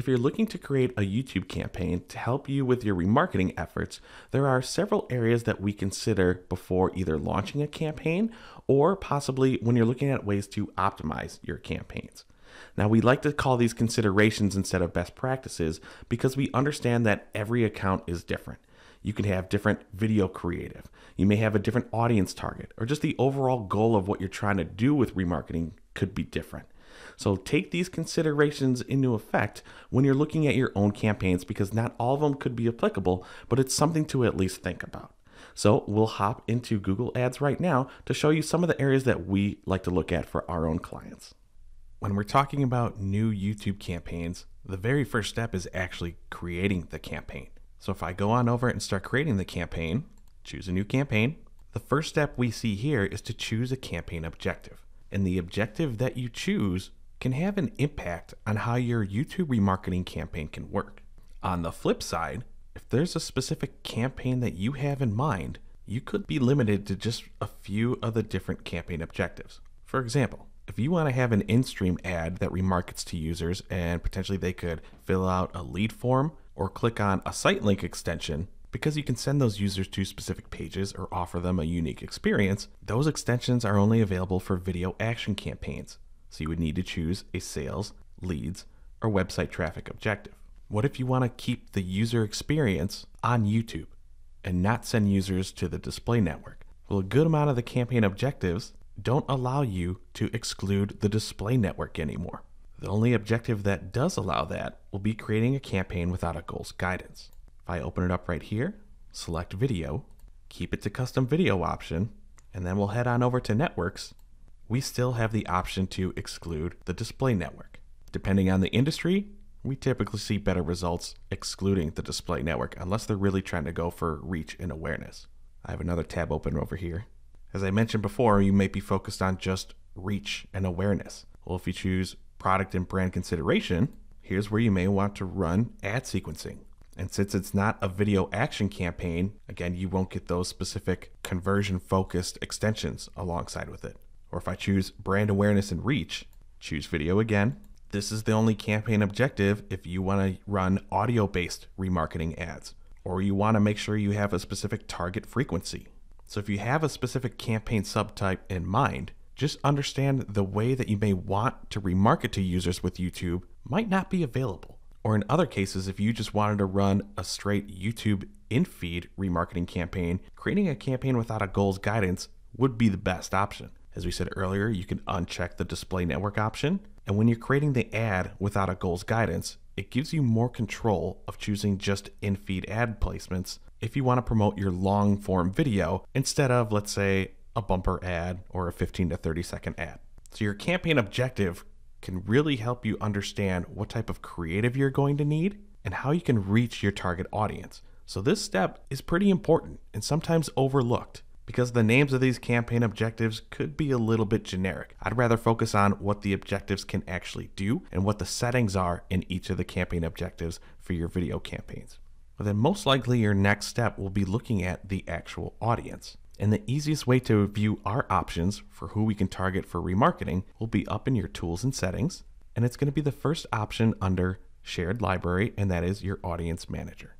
If you're looking to create a YouTube campaign to help you with your remarketing efforts, there are several areas that we consider before either launching a campaign or possibly when you're looking at ways to optimize your campaigns. Now, we like to call these considerations instead of best practices because we understand that every account is different. You can have different video creative. You may have a different audience target, or just the overall goal of what you're trying to do with remarketing could be different. So take these considerations into effect when you're looking at your own campaigns because not all of them could be applicable, but it's something to at least think about. So we'll hop into Google Ads right now to show you some of the areas that we like to look at for our own clients. When we're talking about new YouTube campaigns, the very first step is actually creating the campaign. So if I go on over and start creating the campaign, choose a new campaign, the first step we see here is to choose a campaign objective. And the objective that you choose can have an impact on how your YouTube remarketing campaign can work. On the flip side, if there's a specific campaign that you have in mind, you could be limited to just a few of the different campaign objectives. For example, if you want to have an in-stream ad that remarkets to users and potentially they could fill out a lead form or click on a site link extension, because you can send those users to specific pages or offer them a unique experience, those extensions are only available for video action campaigns. So you would need to choose a sales, leads, or website traffic objective. What if you want to keep the user experience on YouTube and not send users to the display network? Well, a good amount of the campaign objectives don't allow you to exclude the display network anymore. The only objective that does allow that will be creating a campaign without a goals guidance. If I open it up right here, select video, keep it to custom video option, and then we'll head on over to networks, we still have the option to exclude the display network. Depending on the industry, we typically see better results excluding the display network unless they're really trying to go for reach and awareness. I have another tab open over here. As I mentioned before, you may be focused on just reach and awareness. Well, if you choose product and brand consideration, here's where you may want to run ad sequencing. And since it's not a video action campaign, again, you won't get those specific conversion-focused extensions alongside with it. Or if I choose brand awareness and reach, choose video again. This is the only campaign objective if you want to run audio-based remarketing ads, or you want to make sure you have a specific target frequency. So if you have a specific campaign subtype in mind, just understand the way that you may want to remarket to users with YouTube might not be available. Or in other cases, if you just wanted to run a straight YouTube in-feed remarketing campaign, creating a campaign without a goals guidance would be the best option. As we said earlier, you can uncheck the display network option. And when you're creating the ad without a goals guidance, it gives you more control of choosing just in-feed ad placements if you want to promote your long form video instead of, let's say, a bumper ad or a 15 to 30 second ad. So your campaign objective can really help you understand what type of creative you're going to need and how you can reach your target audience. So this step is pretty important and sometimes overlooked because the names of these campaign objectives could be a little bit generic. I'd rather focus on what the objectives can actually do and what the settings are in each of the campaign objectives for your video campaigns. But then most likely your next step will be looking at the actual audience. And the easiest way to view our options for who we can target for remarketing will be up in your tools and settings. And it's going to be the first option under shared library, and that is your audience manager.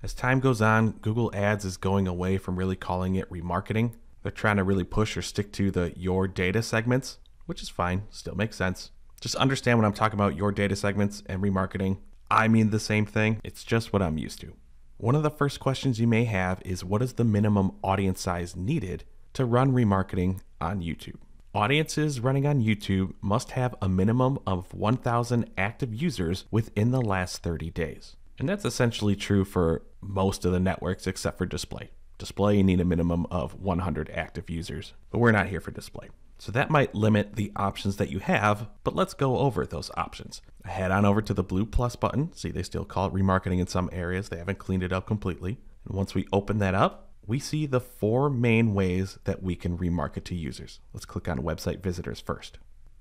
As time goes on, Google Ads is going away from really calling it remarketing. They're trying to really push or stick to the your data segments, which is fine, still makes sense. Just understand when I'm talking about your data segments and remarketing, I mean the same thing. It's just what I'm used to. One of the first questions you may have is what is the minimum audience size needed to run remarketing on YouTube? Audiences running on YouTube must have a minimum of 1,000 active users within the last 30 days. And that's essentially true for most of the networks except for display. Display, you need a minimum of 100 active users, but we're not here for display. So that might limit the options that you have, but let's go over those options. Head on over to the blue plus button. See, they still call it remarketing in some areas. They haven't cleaned it up completely. And once we open that up, we see the 4 main ways that we can remarket to users. Let's click on website visitors first.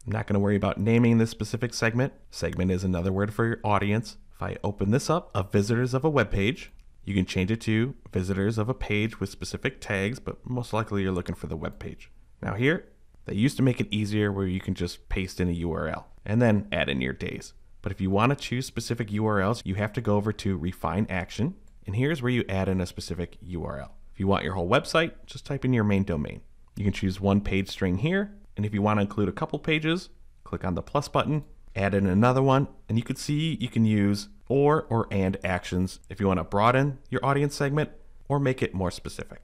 I'm not going to worry about naming this specific segment. Segment is another word for your audience. If I open this up of visitors of a web page, you can change it to visitors of a page with specific tags, but most likely you're looking for the web page. Now here, they used to make it easier where you can just paste in a URL and then add in your days. But if you want to choose specific URLs, you have to go over to Refine Action. And here's where you add in a specific URL. If you want your whole website, just type in your main domain. You can choose one page string here. And if you want to include a couple pages, click on the plus button, add in another one. And you can see you can use or and actions if you want to broaden your audience segment or make it more specific.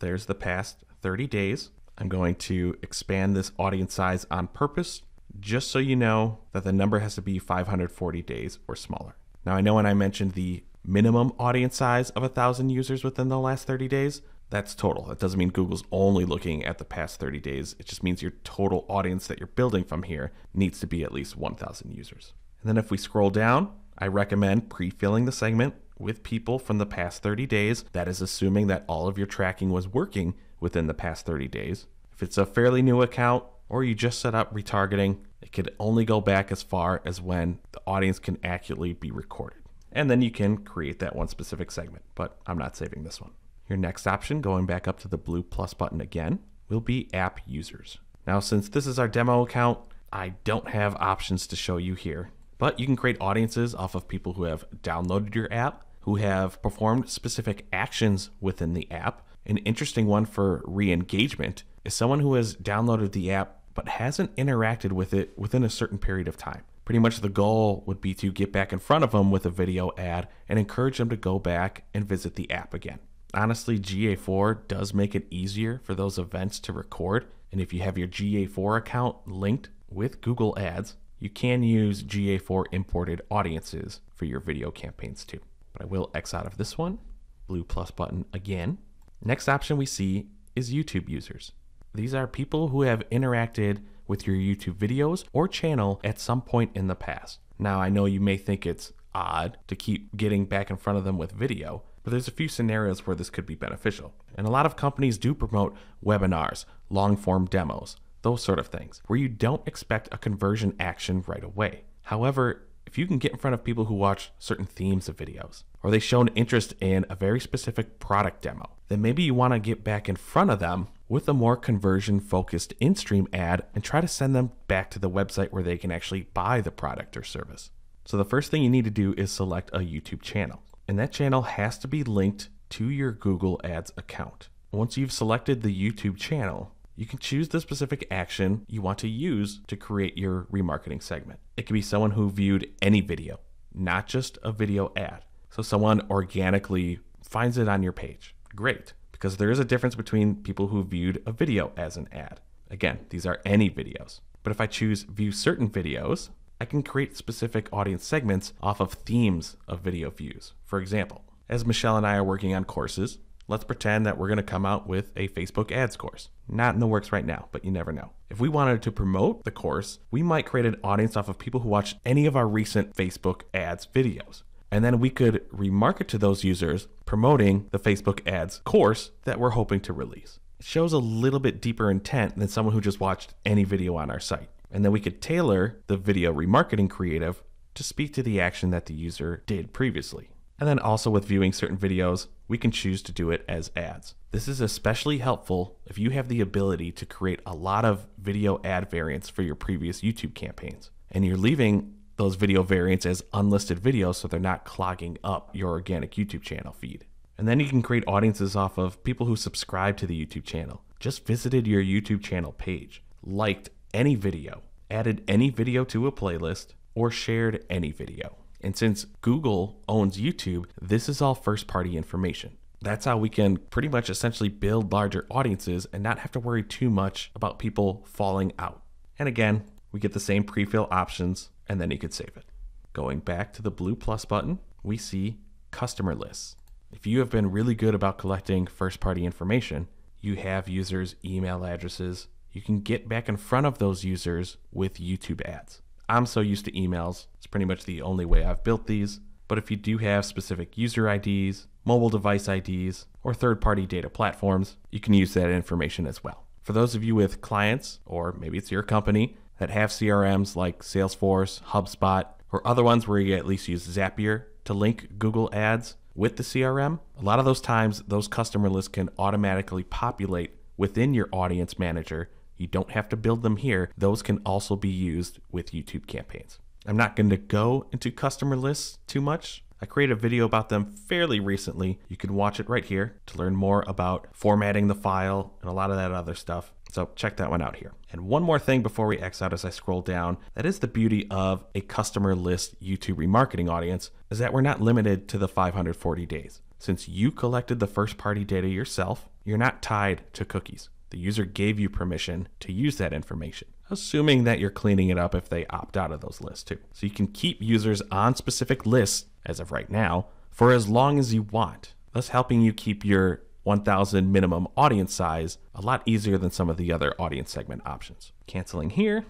There's the past 30 days. I'm going to expand this audience size on purpose, just so you know that the number has to be 540 days or smaller. Now, I know when I mentioned the minimum audience size of 1,000 users within the last 30 days, that's total. That doesn't mean Google's only looking at the past 30 days. It just means your total audience that you're building from here needs to be at least 1,000 users. And then if we scroll down, I recommend pre-filling the segment with people from the past 30 days. That is assuming that all of your tracking was working within the past 30 days. If it's a fairly new account or you just set up retargeting, it could only go back as far as when the audience can accurately be recorded. And then you can create that one specific segment, but I'm not saving this one. Your next option, going back up to the blue plus button again, will be app users. Now, since this is our demo account, I don't have options to show you here, but you can create audiences off of people who have downloaded your app, who have performed specific actions within the app. An interesting one for re-engagement is someone who has downloaded the app but hasn't interacted with it within a certain period of time. Pretty much the goal would be to get back in front of them with a video ad and encourage them to go back and visit the app again. Honestly, GA4 does make it easier for those events to record. And if you have your GA4 account linked with Google Ads, you can use GA4 imported audiences for your video campaigns too. But I will X out of this one, blue plus button again. Next option we see is YouTube users. These are people who have interacted with your YouTube videos or channel at some point in the past. Now, I know you may think it's odd to keep getting back in front of them with video, but there's a few scenarios where this could be beneficial. And a lot of companies do promote webinars, long-form demos, those sort of things, where you don't expect a conversion action right away. However, if you can get in front of people who watch certain themes of videos, or they've shown interest in a very specific product demo, then maybe you want to get back in front of them with a more conversion-focused in-stream ad and try to send them back to the website where they can actually buy the product or service. So the first thing you need to do is select a YouTube channel, and that channel has to be linked to your Google Ads account. Once you've selected the YouTube channel, you can choose the specific action you want to use to create your remarketing segment. It can be someone who viewed any video, not just a video ad. So someone organically finds it on your page. Great, because there is a difference between people who viewed a video as an ad. Again, these are any videos. But if I choose view certain videos, I can create specific audience segments off of themes of video views. For example, as Michelle and I are working on courses, let's pretend that we're going to come out with a Facebook ads course. Not in the works right now, but you never know. If we wanted to promote the course, we might create an audience off of people who watched any of our recent Facebook ads videos. And then we could remarket to those users promoting the Facebook ads course that we're hoping to release. It shows a little bit deeper intent than someone who just watched any video on our site. And then we could tailor the video remarketing creative to speak to the action that the user did previously. And then also with viewing certain videos, we can choose to do it as ads. This is especially helpful if you have the ability to create a lot of video ad variants for your previous YouTube campaigns. And you're leaving those video variants as unlisted videos so they're not clogging up your organic YouTube channel feed. And then you can create audiences off of people who subscribe to the YouTube channel, just visited your YouTube channel page, liked any video, added any video to a playlist, or shared any video. And since Google owns YouTube, this is all first-party information. That's how we can pretty much essentially build larger audiences and not have to worry too much about people falling out. And again, we get the same pre-fill options, and then you could save it. Going back to the blue plus button, we see customer lists. If you have been really good about collecting first-party information, you have users' email addresses, you can get back in front of those users with YouTube ads. I'm so used to emails, it's pretty much the only way I've built these, but if you do have specific user IDs, mobile device IDs, or third-party data platforms, you can use that information as well. For those of you with clients, or maybe it's your company, that have CRMs like Salesforce, HubSpot, or other ones where you at least use Zapier to link Google Ads with the CRM, a lot of those times those customer lists can automatically populate within your audience manager. You don't have to build them here. Those can also be used with YouTube campaigns. I'm not going to go into customer lists too much. I created a video about them fairly recently. You can watch it right here to learn more about formatting the file and a lot of that other stuff. So check that one out here. And one more thing before we X out as I scroll down, that is the beauty of a customer list YouTube remarketing audience, is that we're not limited to the 540 days. Since you collected the first party data yourself, you're not tied to cookies. The user gave you permission to use that information, assuming that you're cleaning it up if they opt out of those lists too. So you can keep users on specific lists, as of right now, for as long as you want, thus helping you keep your 1,000 minimum audience size a lot easier than some of the other audience segment options. Canceling here.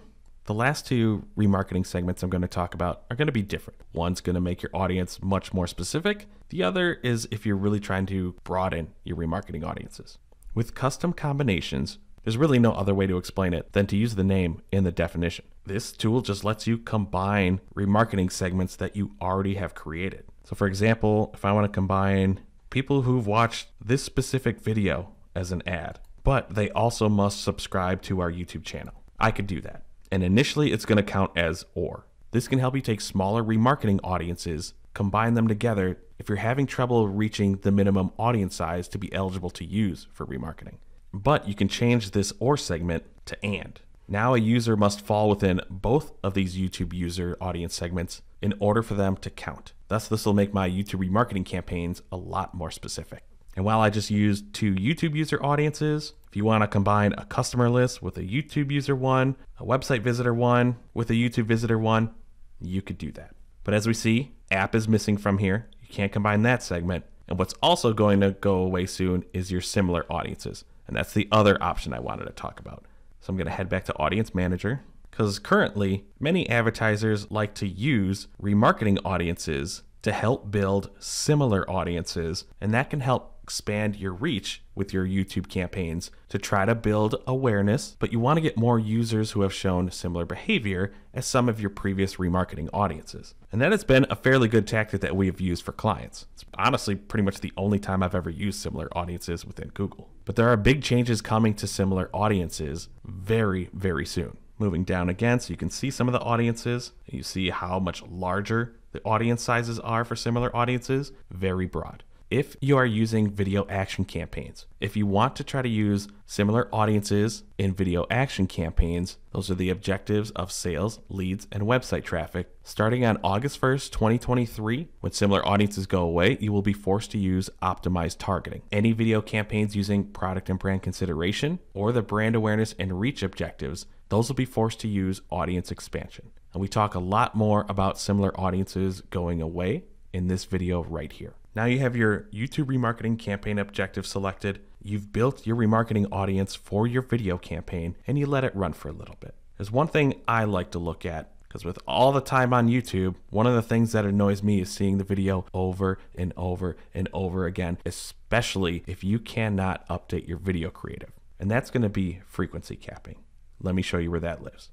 The last two remarketing segments I'm going to talk about are going to be different. One's going to make your audience much more specific. The other is if you're really trying to broaden your remarketing audiences. With custom combinations, there's really no other way to explain it than to use the name in the definition. This tool just lets you combine remarketing segments that you already have created. So for example, if I want to combine people who've watched this specific video as an ad, but they also must subscribe to our YouTube channel, I could do that. And initially it's going to count as or. This can help you take smaller remarketing audiences, combine them together if you're having trouble reaching the minimum audience size to be eligible to use for remarketing. But you can change this or segment to and. Now a user must fall within both of these YouTube user audience segments in order for them to count. Thus, this will make my YouTube remarketing campaigns a lot more specific. And while I just used 2 YouTube user audiences, if you want to combine a customer list with a YouTube user one, a website visitor one with a YouTube visitor one, you could do that. But as we see, app is missing from here. You can't combine that segment. And what's also going to go away soon is your similar audiences. And that's the other option I wanted to talk about. So I'm going to head back to Audience Manager, because currently many advertisers like to use remarketing audiences to help build similar audiences, and that can help expand your reach with your YouTube campaigns to try to build awareness, but you want to get more users who have shown similar behavior as some of your previous remarketing audiences. And that has been a fairly good tactic that we have used for clients. It's honestly pretty much the only time I've ever used similar audiences within Google. But there are big changes coming to similar audiences very, very soon. Moving down again so you can see some of the audiences, and you see how much larger the audience sizes are for similar audiences, very broad. If you are using video action campaigns, if you want to try to use similar audiences in video action campaigns, those are the objectives of sales, leads, and website traffic. Starting on August 1st, 2023, when similar audiences go away, you will be forced to use optimized targeting. Any video campaigns using product and brand consideration or the brand awareness and reach objectives, those will be forced to use audience expansion. And we talk a lot more about similar audiences going away in this video right here. Now you have your YouTube remarketing campaign objective selected. You've built your remarketing audience for your video campaign, and you let it run for a little bit. There's one thing I like to look at, because with all the time on YouTube, one of the things that annoys me is seeing the video over and over and over again, especially if you cannot update your video creative. And that's going to be frequency capping. Let me show you where that lives.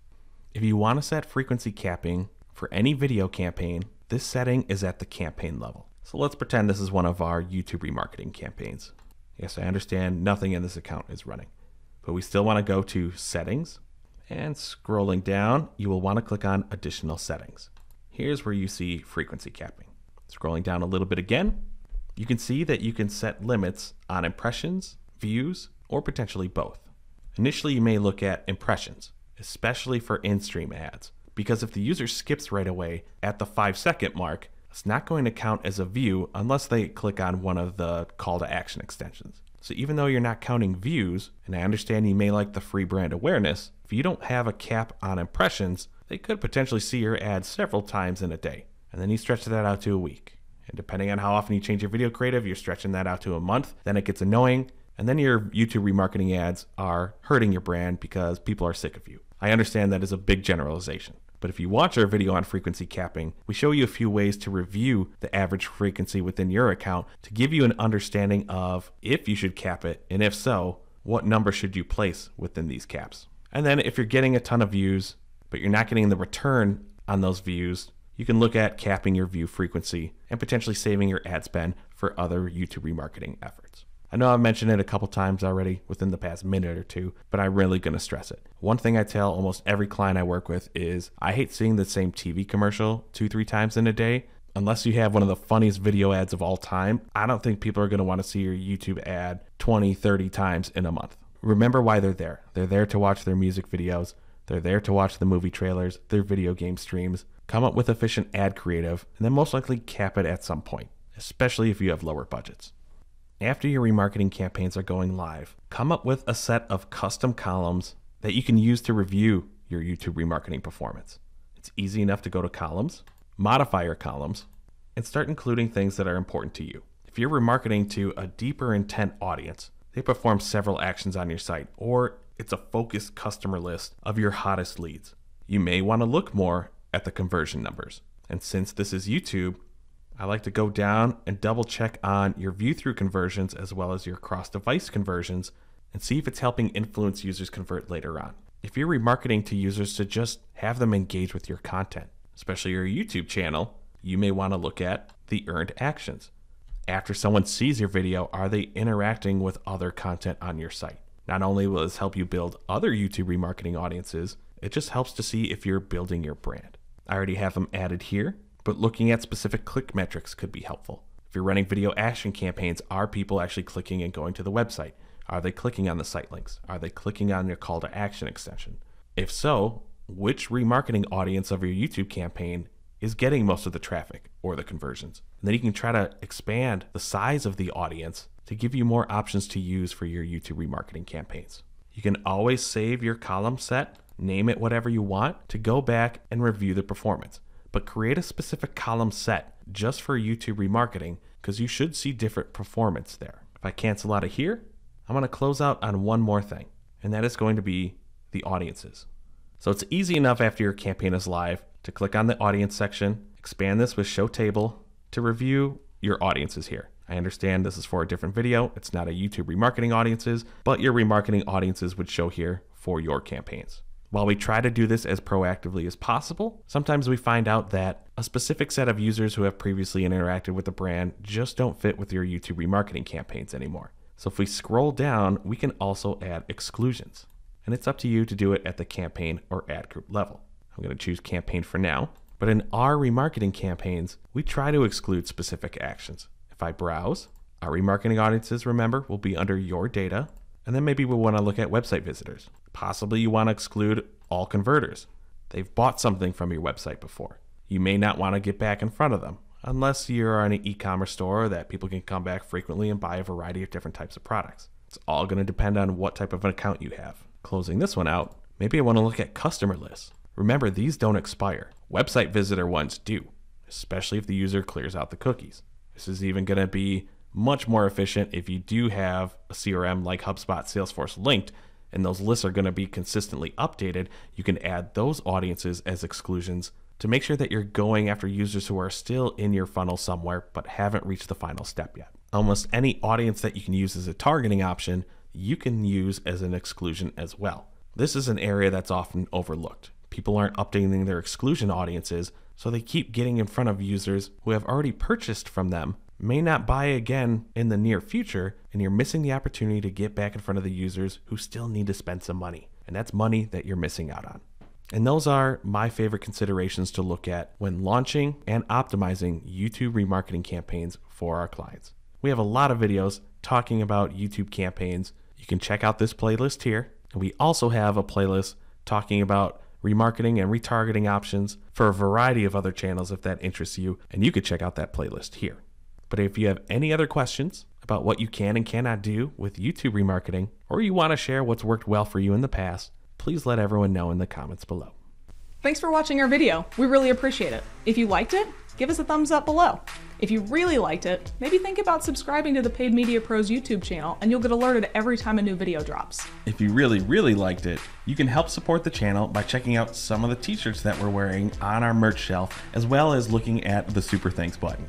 If you want to set frequency capping for any video campaign, this setting is at the campaign level. So let's pretend this is one of our YouTube remarketing campaigns. Yes, I understand nothing in this account is running, but we still want to go to Settings, and scrolling down, you will want to click on Additional Settings. Here's where you see frequency capping. Scrolling down a little bit again, you can see that you can set limits on impressions, views, or potentially both. Initially, you may look at impressions, especially for in-stream ads, because if the user skips right away at the 5-second mark, it's not going to count as a view unless they click on one of the call to action extensions. So even though you're not counting views, and I understand you may like the free brand awareness, if you don't have a cap on impressions, they could potentially see your ad several times in a day. And then you stretch that out to a week. And depending on how often you change your video creative, you're stretching that out to a month. Then it gets annoying. And then your YouTube remarketing ads are hurting your brand because people are sick of you. I understand that is a big generalization. But if you watch our video on frequency capping, we show you a few ways to review the average frequency within your account to give you an understanding of if you should cap it, and if so, what number should you place within these caps. And then if you're getting a ton of views, but you're not getting the return on those views, you can look at capping your view frequency and potentially saving your ad spend for other YouTube remarketing efforts. I know I've mentioned it a couple times already within the past minute or two, but I'm really going to stress it. One thing I tell almost every client I work with is I hate seeing the same TV commercial 2-3 times in a day. Unless you have one of the funniest video ads of all time, I don't think people are going to want to see your YouTube ad 20-30 times in a month. Remember why they're there. They're there to watch their music videos. They're there to watch the movie trailers, their video game streams. Come up with efficient ad creative, and then most likely cap it at some point, especially if you have lower budgets. After your remarketing campaigns are going live, come up with a set of custom columns that you can use to review your YouTube remarketing performance. It's easy enough to go to columns, modify your columns, and start including things that are important to you. If you're remarketing to a deeper intent audience, they perform several actions on your site, or it's a focused customer list of your hottest leads. You may want to look more at the conversion numbers. And since this is YouTube, I like to go down and double check on your view-through conversions as well as your cross-device conversions and see if it's helping influence users convert later on. If you're remarketing to users to just have them engage with your content, especially your YouTube channel, you may want to look at the earned actions. After someone sees your video, are they interacting with other content on your site? Not only will this help you build other YouTube remarketing audiences, it just helps to see if you're building your brand. I already have them added here, but looking at specific click metrics could be helpful. If you're running video action campaigns, are people actually clicking and going to the website? Are they clicking on the site links? Are they clicking on your call to action extension? If so, which remarketing audience of your YouTube campaign is getting most of the traffic or the conversions? And then you can try to expand the size of the audience to give you more options to use for your YouTube remarketing campaigns. You can always save your column set, name it whatever you want, to go back and review the performance. But create a specific column set just for YouTube remarketing, because you should see different performance there. If I cancel out of here, I'm going to close out on one more thing, and that is going to be the audiences. So it's easy enough after your campaign is live to click on the audience section, expand this with show table to review your audiences here. I understand this is for a different video. It's not a YouTube remarketing audiences, but your remarketing audiences would show here for your campaigns. While we try to do this as proactively as possible, sometimes we find out that a specific set of users who have previously interacted with the brand just don't fit with your YouTube remarketing campaigns anymore. So if we scroll down, we can also add exclusions. And it's up to you to do it at the campaign or ad group level. I'm going to choose campaign for now, but in our remarketing campaigns, we try to exclude specific actions. If I browse, our remarketing audiences, remember, will be under your data. And then maybe we want to look at website visitors. Possibly you want to exclude all converters. They've bought something from your website before. You may not want to get back in front of them unless you're on an e-commerce store that people can come back frequently and buy a variety of different types of products. It's all going to depend on what type of an account you have. Closing this one out, maybe I want to look at customer lists. Remember, these don't expire. Website visitor ones do, especially if the user clears out the cookies. This is even going to be much more efficient if you do have a CRM like HubSpot, Salesforce linked, and those lists are going to be consistently updated. You can add those audiences as exclusions to make sure that you're going after users who are still in your funnel somewhere but haven't reached the final step yet. Almost any audience that you can use as a targeting option, you can use as an exclusion as well. This is an area that's often overlooked. People aren't updating their exclusion audiences, so they keep getting in front of users who have already purchased from them, may not buy again in the near future, and you're missing the opportunity to get back in front of the users who still need to spend some money. And that's money that you're missing out on. And those are my favorite considerations to look at when launching and optimizing YouTube remarketing campaigns for our clients. We have a lot of videos talking about YouTube campaigns. You can check out this playlist here. And we also have a playlist talking about remarketing and retargeting options for a variety of other channels if that interests you. And you could check out that playlist here. But if you have any other questions about what you can and cannot do with YouTube remarketing, or you want to share what's worked well for you in the past, please let everyone know in the comments below. Thanks for watching our video. We really appreciate it. If you liked it, give us a thumbs up below. If you really liked it, maybe think about subscribing to the Paid Media Pros YouTube channel and you'll get alerted every time a new video drops. If you really liked it, you can help support the channel by checking out some of the t-shirts that we're wearing on our merch shelf, as well as looking at the Super Thanks button.